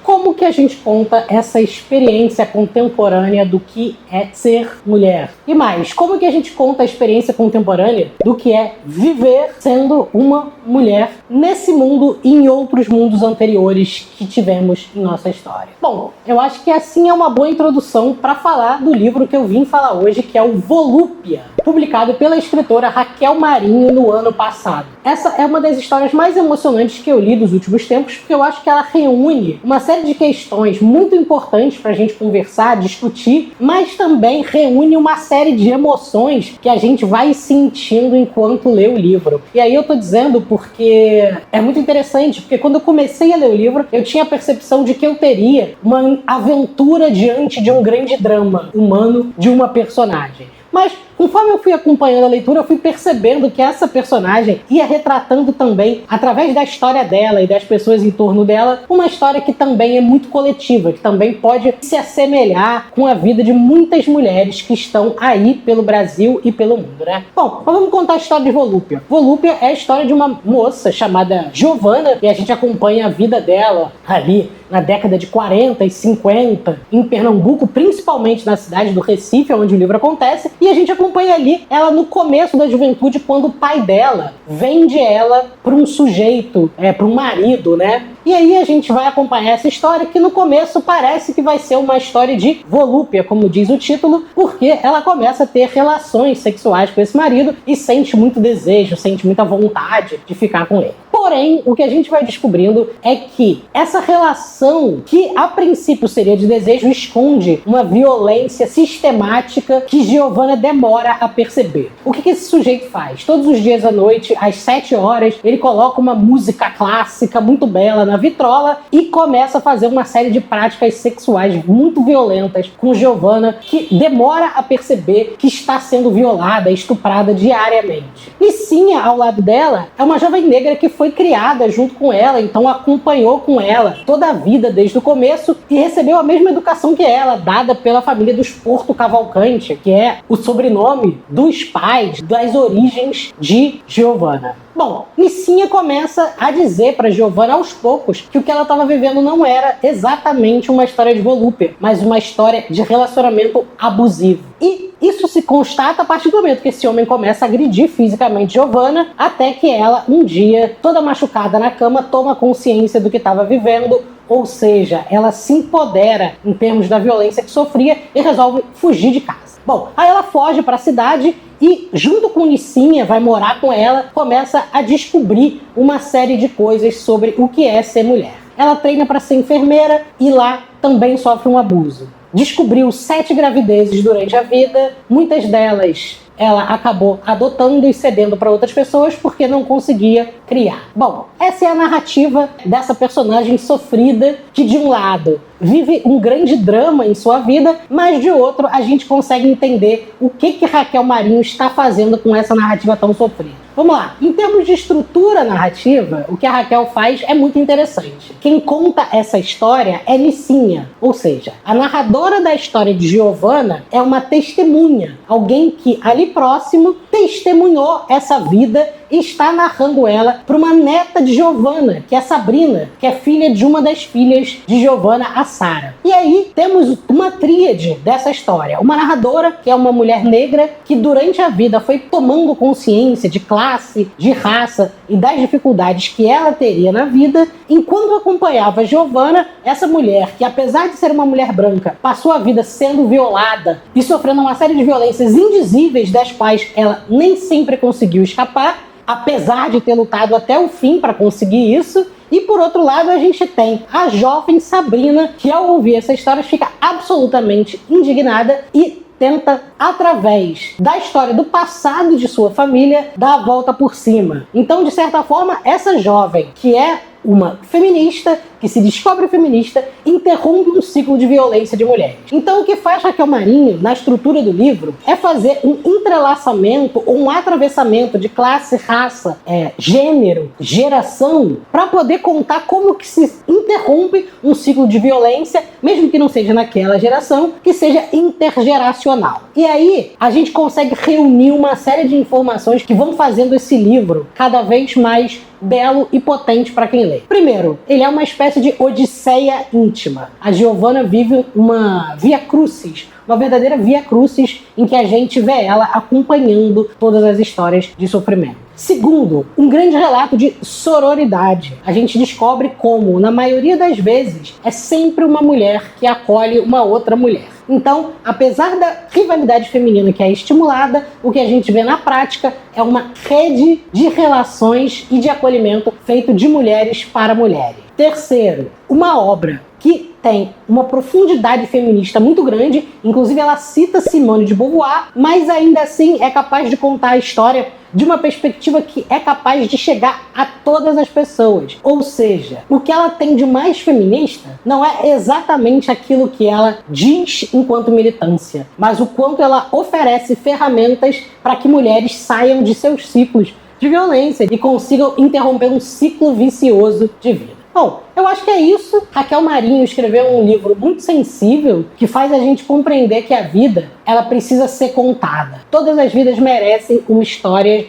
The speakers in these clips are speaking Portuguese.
como que a gente conta essa experiência contemporânea do que é ser mulher? E mais, como que a gente conta a experiência contemporânea do que é viver sendo uma mulher nesse mundo e em outros mundos anteriores que tivemos em nossa história? Bom, eu acho que assim é uma boa introdução para falar do livro que eu vim falar hoje, que é o Volúpia, publicado pela escritora Raquel Marinho no ano passado. Essa é uma das histórias mais emocionantes que eu li dos últimos tempos, porque eu acho que ela reúne uma série de questões muito importantes para a gente conversar, discutir, mas também reúne uma série de emoções que a gente vai sentindo enquanto lê o livro. E aí eu tô dizendo porque é muito interessante, porque quando eu comecei a ler o livro, eu tinha a percepção de que eu teria uma aventura diante de um grande drama humano de uma personagem. Mas conforme eu fui acompanhando a leitura, eu fui percebendo que essa personagem ia retratando também, através da história dela e das pessoas em torno dela, uma história que também é muito coletiva, que também pode se assemelhar com a vida de muitas mulheres que estão aí pelo Brasil e pelo mundo, né? Bom, mas vamos contar a história de Volúpia. Volúpia é a história de uma moça chamada Giovanna, e a gente acompanha a vida dela ali na década de 40 e 50, em Pernambuco, principalmente na cidade do Recife, onde o livro acontece, e a gente acompanha ali ela no começo da juventude, quando o pai dela vende ela para um sujeito, para um marido, né? E aí a gente vai acompanhar essa história que no começo parece que vai ser uma história de volúpia, como diz o título, porque ela começa a ter relações sexuais com esse marido e sente muito desejo, sente muita vontade de ficar com ele. Porém, o que a gente vai descobrindo é que essa relação, que a princípio seria de desejo, esconde uma violência sistemática que Giovanna demora a perceber. O que esse sujeito faz? Todos os dias à noite, às 7 horas, ele coloca uma música clássica muito bela na vitrola e começa a fazer uma série de práticas sexuais muito violentas com Giovanna, que demora a perceber que está sendo violada, estuprada diariamente. Licinha, ao lado dela, é uma jovem negra que foi criada junto com ela, então acompanhou com ela toda a vida desde o começo e recebeu a mesma educação que ela, dada pela família dos Porto Cavalcante, que é o sobrenome dos pais, das origens de Giovanna. Bom, Licinha começa a dizer para Giovanna aos poucos que o que ela estava vivendo não era exatamente uma história de volúpia, mas uma história de relacionamento abusivo. E isso se constata a partir do momento que esse homem começa a agredir fisicamente Giovanna, até que ela, um dia, toda machucada na cama, toma consciência do que estava vivendo, ou seja, ela se empodera em termos da violência que sofria e resolve fugir de casa. Bom, aí ela foge para a cidade e, junto com Licinha, vai morar com ela, começa a descobrir uma série de coisas sobre o que é ser mulher. Ela treina para ser enfermeira e lá também sofre um abuso. Descobriu 7 gravidezes durante a vida, muitas delas ela acabou adotando e cedendo para outras pessoas porque não conseguia criar. Bom, essa é a narrativa dessa personagem sofrida que, de um lado, vive um grande drama em sua vida, mas de outro a gente consegue entender o que Raquel Marinho está fazendo com essa narrativa tão sofrida. Vamos lá, em termos de estrutura narrativa, o que a Raquel faz é muito interessante. Quem conta essa história é Licinha, ou seja, a narradora da história de Giovanna é uma testemunha, alguém que ali próximo testemunhou essa vida e está narrando ela para uma neta de Giovanna, que é Sabrina, que é filha de uma das filhas de Giovanna, a Sara. E aí temos uma tríade dessa história. Uma narradora, que é uma mulher negra, que durante a vida foi tomando consciência de classe, de raça e das dificuldades que ela teria na vida, enquanto acompanhava Giovanna, essa mulher, que apesar de ser uma mulher branca, passou a vida sendo violada e sofrendo uma série de violências indizíveis das quais ela nem sempre conseguiu escapar, apesar de ter lutado até o fim para conseguir isso. E por outro lado a gente tem a jovem Sabrina, que ao ouvir essa história fica absolutamente indignada e tenta, através da história do passado de sua família, dar a volta por cima. Então, de certa forma, essa jovem, que é uma feminista, que se descobre feminista, interrompe um ciclo de violência de mulheres. Então o que faz Raquel Marinho, na estrutura do livro, é fazer um entrelaçamento ou um atravessamento de classe, raça, gênero, geração, para poder contar como que se interrompe um ciclo de violência, mesmo que não seja naquela geração, que seja intergeracional. E aí a gente consegue reunir uma série de informações que vão fazendo esse livro cada vez mais belo e potente para quem lê. Primeiro, ele é uma espécie espécie de odisseia íntima. A Giovanna vive uma via crucis, uma verdadeira via crucis em que a gente vê ela acompanhando todas as histórias de sofrimento. Segundo, um grande relato de sororidade. A gente descobre como, na maioria das vezes, é sempre uma mulher que acolhe uma outra mulher. Então, apesar da rivalidade feminina que é estimulada, o que a gente vê na prática é uma rede de relações e de acolhimento feito de mulheres para mulheres. Terceiro, uma obra que tem uma profundidade feminista muito grande, inclusive ela cita Simone de Beauvoir, mas ainda assim é capaz de contar a história de uma perspectiva que é capaz de chegar a todas as pessoas. Ou seja, o que ela tem de mais feminista não é exatamente aquilo que ela diz enquanto militância, mas o quanto ela oferece ferramentas para que mulheres saiam de seus ciclos de violência e consigam interromper um ciclo vicioso de vida. Bom, eu acho que é isso. Raquel Marinho escreveu um livro muito sensível que faz a gente compreender que a vida, ela precisa ser contada. Todas as vidas merecem uma história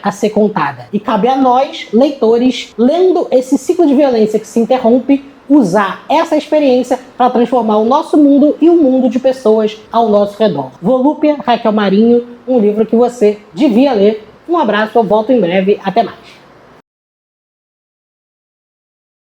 a ser contada. E cabe a nós, leitores, lendo esse ciclo de violência que se interrompe, usar essa experiência para transformar o nosso mundo e o mundo de pessoas ao nosso redor. Volúpia, Raquel Marinho, um livro que você devia ler. Um abraço, eu volto em breve. Até mais.